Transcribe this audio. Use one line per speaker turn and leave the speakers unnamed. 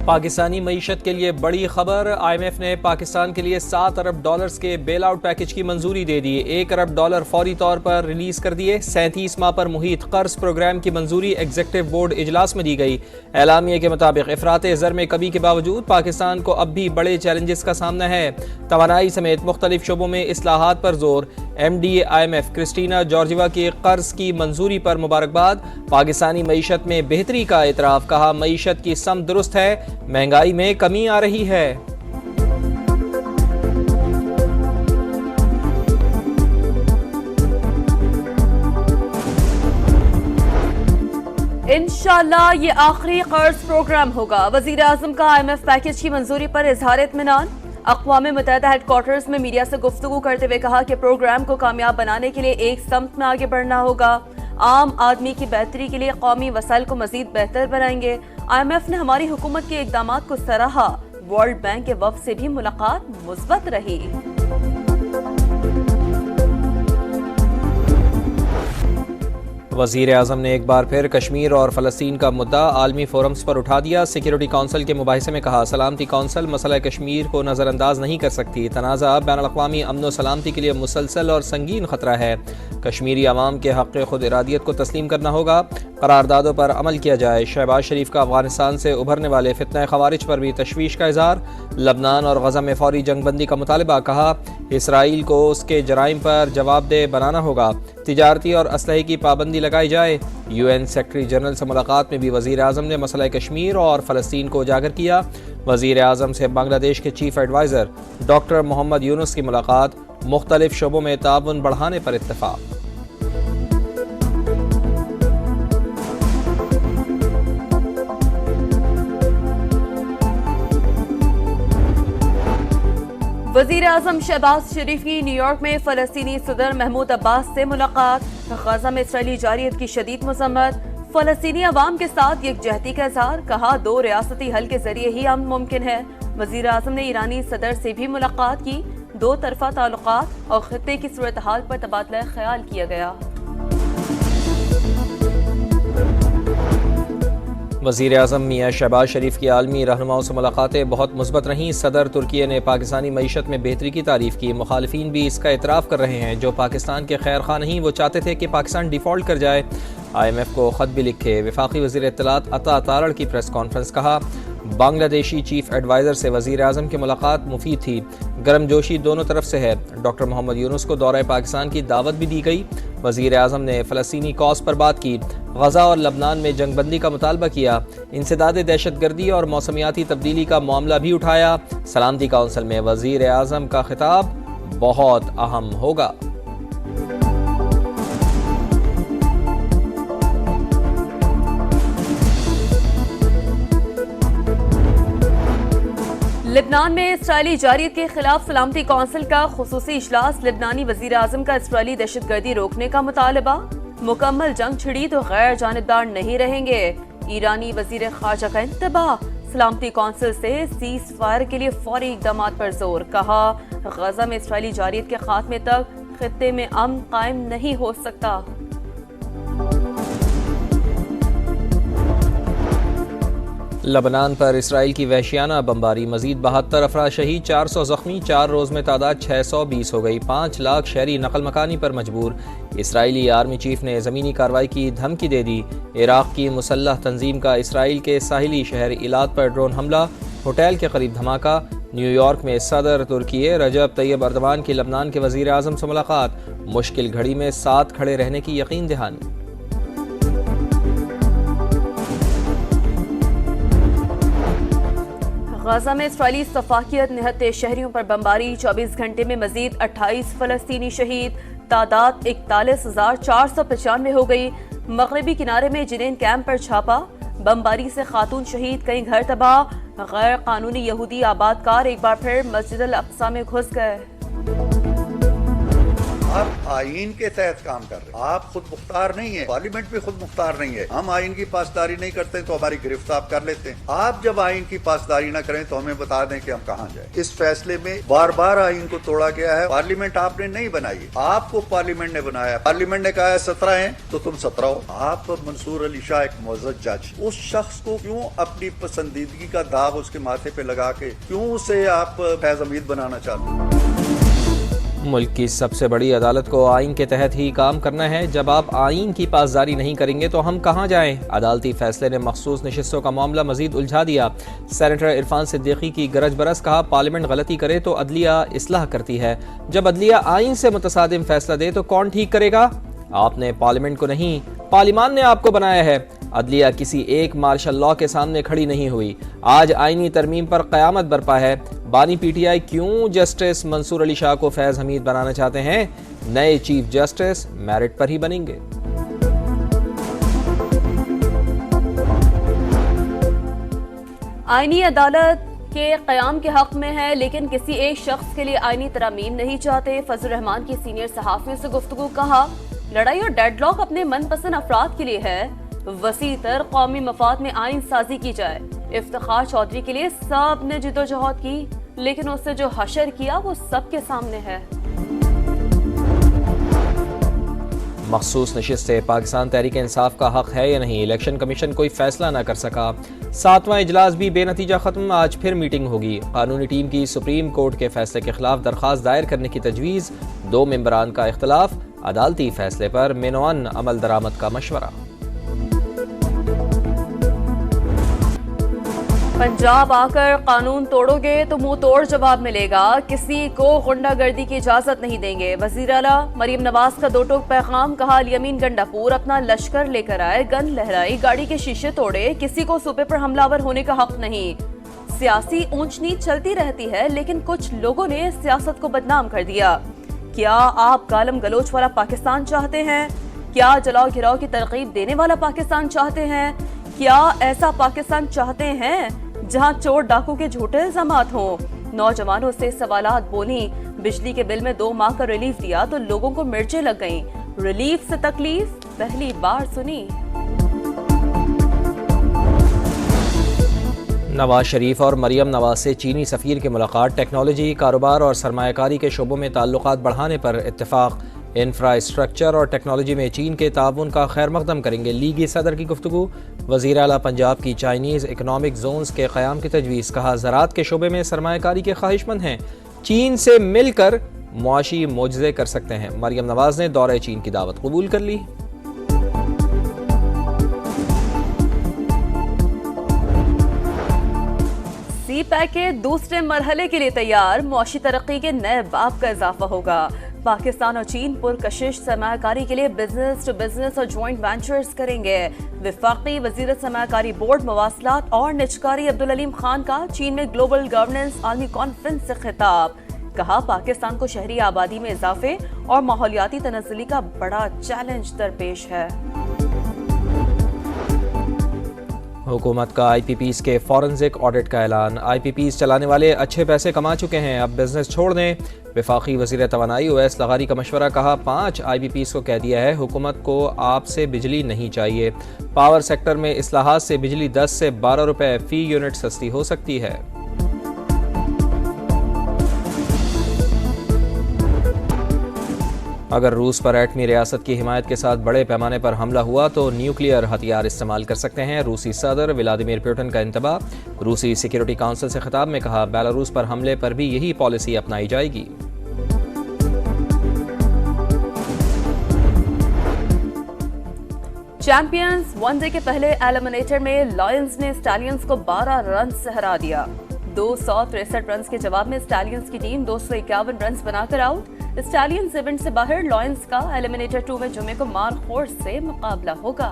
پاکستانی معیشت کے لیے بڑی خبر، آئی ایم ایف نے پاکستان کے لیے $7 ارب کے بیل آؤٹ پیکج کی منظوری دے دی، $1 ارب فوری طور پر ریلیز کر دیے۔ 37 ماہ پر محیط قرض پروگرام کی منظوری ایگزیکٹو بورڈ اجلاس میں دی گئی۔ اعلامیے کے مطابق افراط زر میں کمی کے باوجود پاکستان کو اب بھی بڑے چیلنجز کا سامنا ہے۔ توانائی سمیت مختلف شعبوں میں اصلاحات پر زور، M D I M F Kristina Georgieva کے قرض کی منظوری پر مبارکباد، پاکستانی معیشت میں بہتری کا اعتراف، کہا معیشت کی سمت درست ہے، مہنگائی میں کمی آ رہی ہے۔
انشاءاللہ یہ آخری قرض پروگرام ہوگا، وزیر اعظم کا آئی ایم ایف پیکج کی منظوری پر اظہار اطمینان۔ اقوام متحدہ ہیڈ کوارٹرز میں میڈیا سے گفتگو کرتے ہوئے کہا کہ پروگرام کو کامیاب بنانے کے لیے ایک سمت میں آگے بڑھنا ہوگا، عام آدمی کی بہتری کے لیے قومی وسائل کو مزید بہتر بنائیں گے۔ آئی ایم ایف نے ہماری حکومت کے اقدامات کو سراہا، ورلڈ بینک کے وفد سے بھی ملاقات مثبت رہی۔
وزیر اعظم نے ایک بار پھر کشمیر اور فلسطین کا مدعا عالمی فورمز پر اٹھا دیا۔ سیکیورٹی کونسل کے مباحثے میں کہا، سلامتی کونسل مسئلہ کشمیر کو نظر انداز نہیں کر سکتی، تنازع بین الاقوامی امن و سلامتی کے لیے مسلسل اور سنگین خطرہ ہے، کشمیری عوام کے حق خود ارادیت کو تسلیم کرنا ہوگا، قراردادوں پر عمل کیا جائے۔ شہباز شریف کا افغانستان سے ابھرنے والے فتنہ خوارج پر بھی تشویش کا اظہار، لبنان اور غزہ میں فوری جنگ بندی کا مطالبہ، کہا اسرائیل کو اس کے جرائم پر جواب دہ بنانا ہوگا، تجارتی اور اسلحے کی پابندی لگائی جائے۔ یو این سیکرٹری جنرل سے ملاقات میں بھی وزیر اعظم نے مسئلہ کشمیر اور فلسطین کو اجاگر کیا۔ وزیر اعظم سے بنگلہ دیش کے چیف ایڈوائزر ڈاکٹر محمد یونس کی ملاقات، مختلف شعبوں میں تعاون بڑھانے پر اتفاق۔
وزیر اعظم شہباز شریف کی نیو یارک میں فلسطینی صدر محمود عباس سے ملاقات، غزہ میں اسرائیلی جارحیت کی شدید مذمت، فلسطینی عوام کے ساتھ یکجہتی کا اظہار، کہا 2 ریاستی حل کے ذریعے ہی امن ممکن ہے۔ وزیر اعظم نے ایرانی صدر سے بھی ملاقات کی، 2 طرفہ تعلقات اور خطے کی صورتحال پر تبادلہ خیال کیا گیا۔
وزیر اعظم میاں شہباز شریف کی عالمی رہنماؤں سے ملاقاتیں بہت مثبت رہیں۔ صدر ترکیہ نے پاکستانی معیشت میں بہتری کی تعریف کی، مخالفین بھی اس کا اعتراف کر رہے ہیں، جو پاکستان کے خیر خواہ نہیں، وہ چاہتے تھے کہ پاکستان ڈیفالٹ کر جائے، آئی ایم ایف کو خط بھی لکھے۔ وفاقی وزیر اطلاعات عطا تارڑ کی پریس کانفرنس، کہا بنگلہ دیشی چیف ایڈوائزر سے وزیر اعظم کی ملاقات مفید تھی، گرم جوشی دونوں طرف سے ہے۔ ڈاکٹر محمد یونس کو دورہ پاکستان کی دعوت بھی دی گئی۔ وزیر اعظم نے فلسطینی کاز پر بات کی، غزہ اور لبنان میں جنگ بندی کا مطالبہ کیا، انسداد دہشت گردی اور موسمیاتی تبدیلی کا معاملہ بھی اٹھایا۔ سلامتی کونسل میں وزیر اعظم کا خطاب بہت اہم ہوگا۔
لبنان میں اسرائیلی جارحیت کے خلاف سلامتی کونسل کا خصوصی اجلاس، لبنانی وزیر اعظم کا اسرائیلی دہشت گردی روکنے کا مطالبہ، مکمل جنگ چھڑی تو غیر جانبدار نہیں رہیں گے، ایرانی وزیر خارجہ کا انتباہ، سلامتی کونسل سے سیز فائر کے لیے فوری اقدامات پر زور، کہا غزہ میں اسرائیلی جارحیت کے خاتمے تک خطے میں امن قائم نہیں ہو سکتا۔
لبنان پر اسرائیل کی وحشیانہ بمباری، مزید 72 افراد شہید، 400 زخمی، 4 روز میں تعداد 620 ہو گئی، 5 لاکھ شہری نقل مکانی پر مجبور۔ اسرائیلی آرمی چیف نے زمینی کارروائی کی دھمکی دے دی۔ عراق کی مسلح تنظیم کا اسرائیل کے ساحلی شہر ایلات پر ڈرون حملہ، ہوٹل کے قریب دھماکہ۔ نیو یارک میں صدر ترکیہ رجب طیب اردوان کی لبنان کے وزیر اعظم سے ملاقات، مشکل گھڑی میں ساتھ کھڑے رہنے کی یقین دہانی۔
غزہ میں اسرائیلی صفاقیت نہتے شہریوں پر بمباری، 24 گھنٹے میں مزید 28 فلسطینی شہید، تعداد 41,495 ہو گئی۔ مغربی کنارے میں جنین کیمپ پر چھاپا، بمباری سے خاتون شہید، کئی گھر تباہ، غیر قانونی یہودی آباد کار ایک بار پھر مسجد الاقصی میں گھس گئے۔
آپ آئین کے تحت کام کر رہے ہیں, آپ خود مختار نہیں ہیں, پارلیمنٹ بھی خود مختار نہیں ہے. ہم آئین کی پاسداری نہیں کرتے تو ہماری گرفت آپ کر لیتے ہیں. آپ جب آئین کی پاسداری نہ کریں تو ہمیں بتا دیں کہ ہم کہاں جائیں. اس فیصلے میں بار بار آئین کو توڑا گیا ہے. پارلیمنٹ آپ نے نہیں بنائی, آپ کو پارلیمنٹ نے بنایا. پارلیمنٹ نے کہا ہے 17 ہیں تو تم 17 ہو. آپ منصور علی شاہ ایک معزز جج, اس شخص کو کیوں اپنی پسندیدگی کا داغ اس کے ماتھے پہ لگا کے کیوں اسے آپ فیض حمید بنانا چاہتے ہیں؟
ملک کی سب سے بڑی عدالت کو آئین کے تحت ہی کام کرنا ہے. جب آپ آئین کی پاسداری نہیں کریں گے تو ہم کہاں جائیں؟ عدالتی فیصلے نے مخصوص نشستوں کا معاملہ مزید الجھا دیا. سینیٹر عرفان صدیقی کی گرج برس, کہا پارلیمنٹ غلطی کرے تو عدلیہ اصلاح کرتی ہے, جب عدلیہ آئین سے متصادم فیصلہ دے تو کون ٹھیک کرے گا؟ آپ نے پارلیمنٹ کو نہیں, پارلیمان نے آپ کو بنایا ہے. عدلیہ کسی ایک مارشل لاء کے سامنے کھڑی نہیں ہوئی. آج آئینی ترمیم پر قیامت برپا ہے. بانی پی ٹی آئی کیوں جسٹس منصور علی شاہ کو فیض حمید بنانا چاہتے ہیں؟ نئے چیف جسٹس میرٹ پر ہی بنیں گے.
آئینی عدالت کے قیام کے حق میں ہے لیکن کسی ایک شخص کے لیے آئینی ترامیم نہیں چاہتے. فضل الرحمان کی سینئر صحافیوں سے گفتگو, کہا لڑائی اور ڈیڈ لاک اپنے من پسند افراد کے لیے ہے, وسیع تر قومی مفاد میں آئین سازی کی جائے. افتخار چودھری کے لیے سب نے جدوجہد کی لیکن اس سے جو حشر کیا وہ سب کے سامنے ہے.
مخصوص نشست سے پاکستان تحریک انصاف کا حق ہے یا نہیں؟ الیکشن کمیشن کوئی فیصلہ نہ کر سکا. 7واں اجلاس بھی بے نتیجہ ختم. آج پھر میٹنگ ہوگی. قانونی ٹیم کی سپریم کورٹ کے فیصلے کے خلاف درخواست دائر کرنے کی تجویز. 2 ممبران کا اختلاف. عدالتی فیصلے پر مینوان عمل درآمد کا مشورہ.
پنجاب آ کر قانون توڑو گے تو منہ توڑ جواب ملے گا. کسی کو غنڈہ گردی کی اجازت نہیں دیں گے. وزیر اعلیٰ مریم نواز کا 2 ٹوک پیغام, کہا الیمین گنڈا پور اپنا لشکر لے کر آئے, گن لہرائی, گاڑی کے شیشے توڑے, کسی کو صوبے پر حملہ آور ہونے کا حق نہیں. سیاسی اونچ نیچ چلتی رہتی ہے لیکن کچھ لوگوں نے سیاست کو بدنام کر دیا. کیا آپ گالم گلوچ والا پاکستان چاہتے ہیں؟ کیا جلاؤ گھراؤ کی ترغیب دینے والا پاکستان چاہتے ہیں؟ کیا ایسا پاکستان چاہتے ہیں جہاں چور ڈاکو کے جھوٹے الزامات ہوں؟ نوجوانوں سے سوالات بولیں. بجلی کے بل میں 2 ماہ کا ریلیف دیا تو لوگوں کو مرچیں لگ گئیں. ریلیف سے تکلیف پہلی بار سنی.
نواز شریف اور مریم نواز سے چینی سفیر کی ملاقات. ٹیکنالوجی, کاروبار اور سرمایہ کاری کے شعبوں میں تعلقات بڑھانے پر اتفاق. انفراسٹرکچر اور ٹیکنالوجی میں چین کے تعاون کا خیر مقدم کریں گے. لیگی صدر کی گفتگو. وزیر اعلیٰ پنجاب کی چائنیز اکنامک زونز کے قیام کی تجویز. کہا زراعت کے شعبے میں سرمایہ کاری کے خواہش مند ہیں, چین سے مل کر معاشی معجزے کر سکتے ہیں. مریم نواز نے دورہ چین کی دعوت قبول کر لی.
سی پیک کے دوسرے مرحلے کے لیے تیار. معاشی ترقی کے نئے باب کا اضافہ ہوگا. پاکستان اور چین پرکشش سرمایہ کاری کے لیے بزنس ٹو بزنس اور جوائنٹ وینچرز کریں گے. وفاقی وزیر سرمایہ کاری بورڈ, مواصلات اور نجکاری عبدالعلیم خان کا چین میں گلوبل گورننس عالمی کانفرنس سے خطاب. کہا پاکستان کو شہری آبادی میں اضافے اور ماحولیاتی تنزلی کا بڑا چیلنج درپیش ہے.
حکومت کا آئی پی پیز کے فورنزک آڈٹ کا اعلان. آئی پی پیز چلانے والے اچھے پیسے کما چکے ہیں, اب بزنس چھوڑ دیں. وفاقی وزیر توانائی اویس لغاری کا مشورہ. کہا 5 آئی پی پیز کو کہہ دیا ہے حکومت کو آپ سے بجلی نہیں چاہیے. پاور سیکٹر میں اصلاحات سے بجلی 10 سے 12 روپے فی یونٹ سستی ہو سکتی ہے. اگر روس پر ایٹمی ریاست کی حمایت کے ساتھ بڑے پیمانے پر حملہ ہوا تو نیوکلیئر ہتھیار استعمال کر سکتے ہیں. روسی صدر ولادیمیر پوٹن کا انتباہ. روسی سیکیورٹی کونسل سے خطاب میں کہا بیلاروس پر حملے پر بھی یہی پالیسی اپنائی جائے گی.
چیمپئنز ون ڈے کے پہلے ایلیمنیٹر میں لائنز نے اسٹالینز کو 12 رنز سے ہرا دیا. 263 رنز کے جواب میں اسٹالینز کی ٹیم 251 رنز بنا کر آؤٹ. اسٹالینز ایونٹ سے باہر. لائنز کا ایلیمنیٹر 2 میں جمعے کو مارک ہورس سے مقابلہ ہوگا.